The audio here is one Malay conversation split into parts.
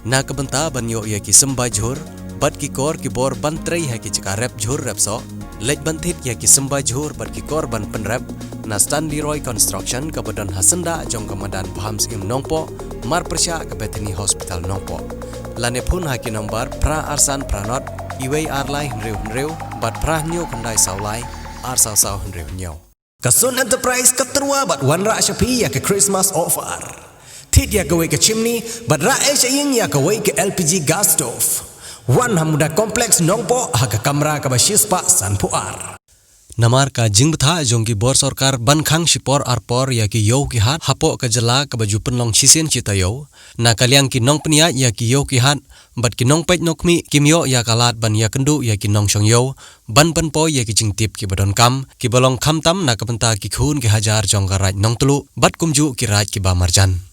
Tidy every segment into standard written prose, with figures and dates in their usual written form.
Na kabenta banyo ya ki sembah jhur, bat ki kor ki bor bantrai hai ki cikarep jhur rep so, lej bantit ya ki sembah jhur bat ki kor ban penrep, na Stanley Roy Construction kabadan hasenda jong kamadan Phams im nongpo, mar persya ke Bethany Hospital nongpo. Lane pun hai ki nombar pra arsan pranot, iwei arlai henreu, bat pra nyo kandai saulai, ar sau henreu nyo. Kasun Enterprise keterua bat wanra Shopee ya ke Christmas offer. Tit ya gawe ke chimney, bat rae sying ya gawe ke LPG gas stove. Wan hamuda kompleks nongpo haga kamera ka basispa san puar. Namar ka jingbtha jongki bor sarkar bankhang sipor arpor ya ki yo ki hat hapo ka jala ka baju penlong sisen citayo. Na kaliang ki nong penia ya ki yo ki hat, bat ki nong pej nokmi kimyo ya kalat ban ya kendu ya ki nong syong yo. Ban penpo ya ki jingtip ki badon kam, ki balong kam tam na kapenta ki khun ki hajar jong ka raj nong telu, bat kumju ki raj ki ba marjan.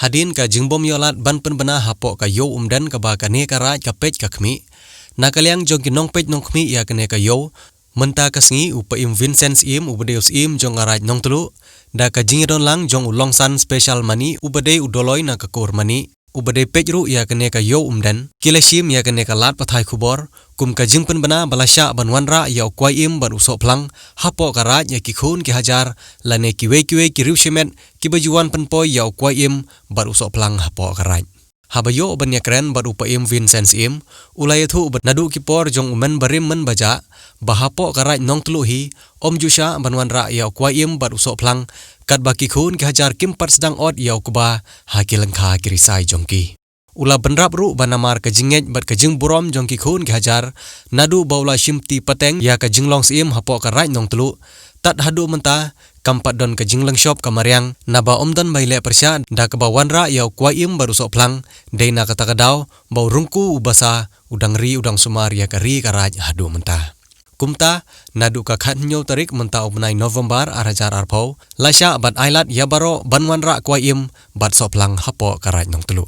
Hadin ka jingbom yolat ban penbena hapo ka yo umdan ka ba kane ka raj ka pej ka khmi. Na kaliang jong ki nong pej nong khmi ya kane ka yo. Menta kasngi upa im Vincent im ubadeus im jong araj nong telu. Da ka jingidon lang jong ulongsan special mani ubade udoloy na kakur mani. Ubade pejru ya kene ka yo umdan. Kilashim ya kene ka lat pathai khubor. Kum ka jingpen bana balasya ban wanra ya kwai im ban usok plang. Hapo ka raj ya ki khun ki hajar. Lane kiwe ki riu shemet ki bajuan penpoy ya kwai im ban usok plang hapo ka raj. Habayo ban ya keren ban upa im Vincent im. Ulayathu ban nadu ki por jong umen barim men baja. Bahapo karaj nong telu hi, Om Jusha banwan ra yau kwa im bat usok plang, kat baki khun ki hajar kim par sedang od yau kuba, haki lengkha kirisai jongki. Ula benrap ru banamar ka jingej bat ka jing burom jongki khun ki hajar, nadu baula shimti pateng ya ka jinglong sim hapo karaj nong telu, tat hadu menta, kampat don ka jinglang shop kamariang, naba omdan baile persya, da ka bawan ra yau kwa im bat usok plang, day na kata kadau, bau rungku ubasa, udang sumar ya ka ri karaj hadu menta. Kumta nadu ka khat nyo tarik menta ubnai November arajar arpau lasya bat ailat yabaro banwan ra kwa im bat soplang hapo karaj nong telu.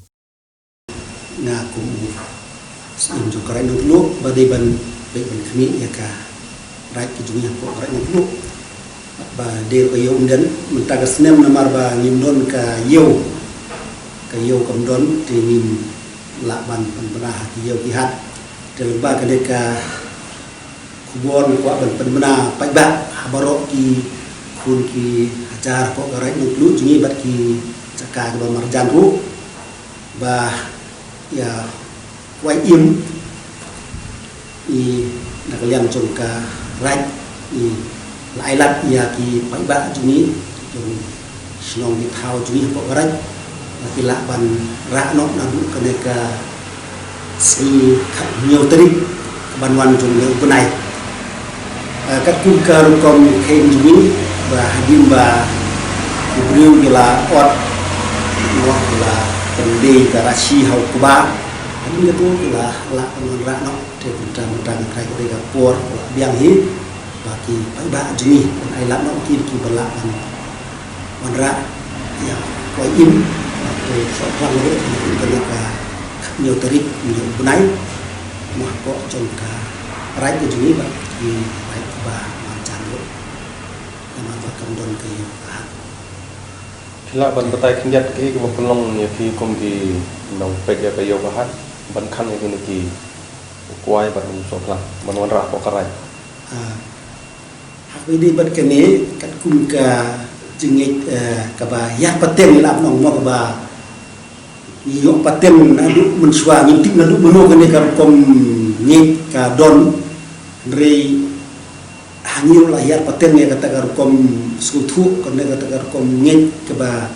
Na kum sim jo karaj nong telu badai ban khmi ya ka raj ki jungi hapo karaj nong telu. Ba del ka yo umdan menta ka snem namar ba ngimdon ka yo kamdon ti ngim la ban panbana ki yo ki hat del ba ka de ka kubon kwa ban penbena pajba habaro ki kun ki ajar po garai nong telu jungi bat ki caka ba marjan ru ba ya kwai im i nakaliang jong ka raj i lailat ya ki pajba jungi jong snong ki thau jungi po garai ki la ban ra nok na du kaneka si khat nhiều trik ban wan jong le bunai các cung ca rukom khem jumi và hadim ba ibriu gila ot no gila pendei karachi hau kuba hadim itu gila la penra no te puntang kai ko dega por biang hi baki pai ba jumi ai la no ki bala manra ya ko im te so plang le ni ka nhiều tarik nhiều bunai mo ko trong ka rai ko jumi ba ki ba mancan lo nama ba kamdon ke ha khila ban batai khinjat ki ko pelong ya ki kom ki nong pek ya kayo ka hat ban khan ni ki kwai ban so kla ban wan ra ko karai hak di ban kene kat kum ka jingit ka ba ya patem la nong mo ka ba yo patem na du menswa ngintik na du mono kene ka kom ngit ka don rei hanyul lahir paten ya kata garkom sutu kena kata garkom ngej keba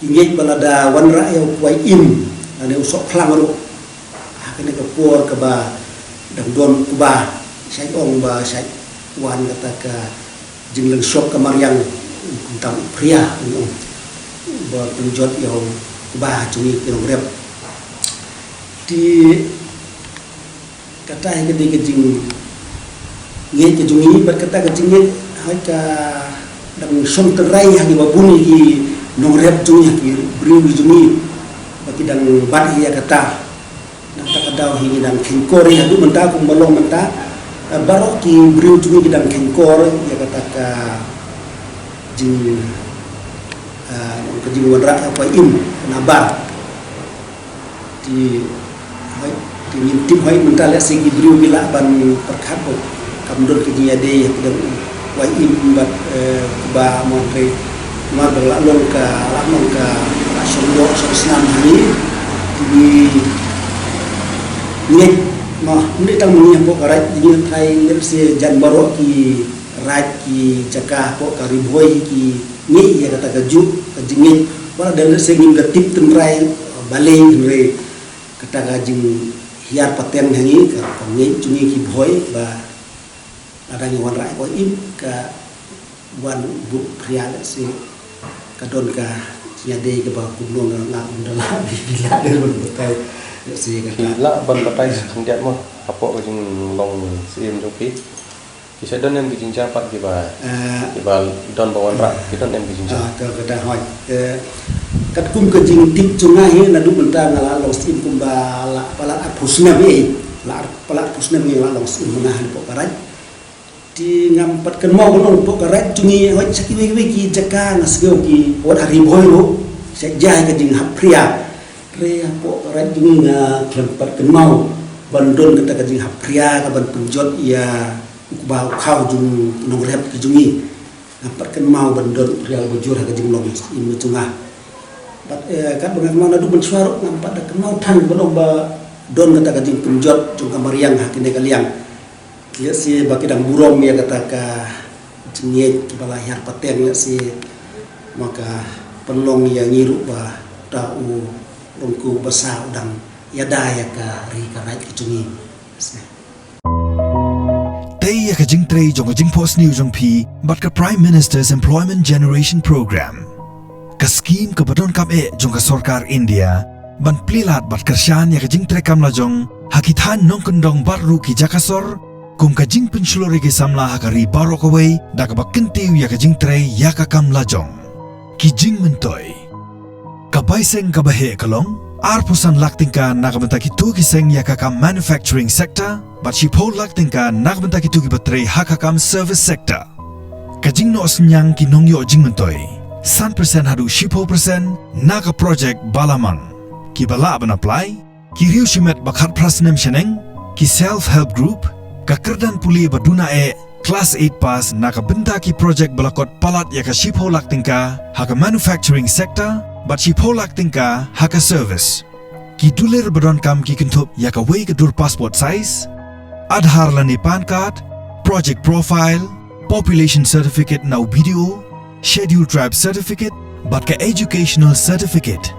ngej balada wanra ya kuai im ane usok plang ru kena kepur keba dang don kuba sai ong ba sai wan kata ka jingleng shop kamar yang tentang pria ba penjot ya kuba cumi kilogram di kata yang gede kejing nge ke jungi berkata ke jinge hai ka dang som terai yang babuni ki nongrep jungi ki briu jungi baki dang bat ya kata nang tak kadau hi dang kengkor ya du menta ku melong menta barok ki briu jungi ki dang kengkor ya kata ka jing ke jing wadra apa im nabar di tim hoi mental ya segi beriu bila ban perkat bo kamdon ke dia de ya kedang wai im bat ba montre mar berlalu ke lamong ke asyolo sosnam hari di ni mah ni tang ni po karat di thai lem se jan baro ki rat ki jaka po kari boy ki ni ya kata kaju kajingit wala dan se ngim gatip temrai balai temrai kata kajing hiar paten hangi ka ngi cungi ki boy ba ada yang wan rai ko im ka wan bu prial se kadon ka nya de ke ba kunong la undala bila de betai se ka la ban batai khangdiat mo apo ka jing long sim jong pi ki se don em ki jing cha pat ki ba don ba wan ra ki don em ki jing cha ka ka da hoi kat kum ke jing tip chunga he na du benta ngala long sim kum ba la pala apusna be la pala apusna be la long sim na han po karai di ngampat kan mau nong po karai cungi hoi sakit we ki jaka ngasgeu ki od hari boy lo se jai ke jing hapria rea po karai cungi nga klempat kan mau bandon kata ke jing hapria ka ban penjot ia ba khau jung nong rep ki jungi ngampat kan mau bandon real bujur ka jing long im cunga bat kan bagaimana du bensuaro nampak da kenau tan belum ba don kata kajing penjot jung kamariang hakine kaliang ya si baki dang burong ya kata ka jengit kepala hiar pateng ya si maka penlong ya ngiru ba tau longku basa udang ya daya ka ri ka rai kicungi Tei ya kajing trei jong kajing post new jong pi but ka Prime Minister's Employment Generation Program ka scheme ka badon kam jong ka sarkar India ban plilat bat kershan ya kajing tre kam la jong hakithan nong kendong baru ki jakasor kum kajing pensulori ki samla hakari barok away da ka bakentiu ya kajing tre ya ka kam la jong ki jing mentoi ka baiseng ka bahe kalong ar pusan laktingka nakabenta ki tu ki seng ya ka kam manufacturing sector but si pol laktingka nakabenta ki tu ki batre hakakam service sector kajing no senyang ki nong yo jing mentoi 100% hadu 10% naga project balamang ki bala ban apply ki riu shimet bakhat prasnem sheneng ki self help group ka kerdan puli baduna class 8 pass naga benda ki project balakot palat ya ka shipho laktingka haka manufacturing sector but shipho laktingka haka service ki duler badon kam ki kintup ya ka way ka dur passport size adhar lani pan card project profile population certificate now video scheduled tribe certificate but ka educational certificate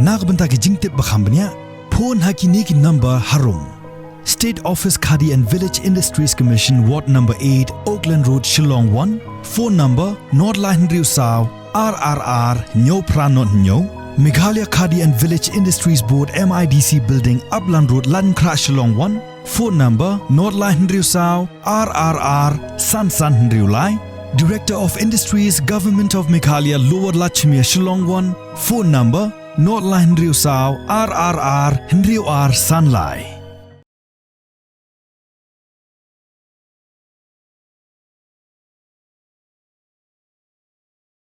nagbenta ki jingtip bakhambnya phone hakini ki number harum State Office Khadi and Village Industries Commission Ward number 8 Oakland Road Shillong 1 phone number Nordline Riu Sao RRR Nyo Pranot Nyo Meghalaya Khadi and Village Industries Board MIDC Building Upland Road Lankra Shillong 1 phone number Nordline Riu Sao RRR San Riu Lai Director of Industries Government of Meghalaya Lower Lachmia Shillong 1 phone number Nordline Riu Sao RRR Riu R San Lai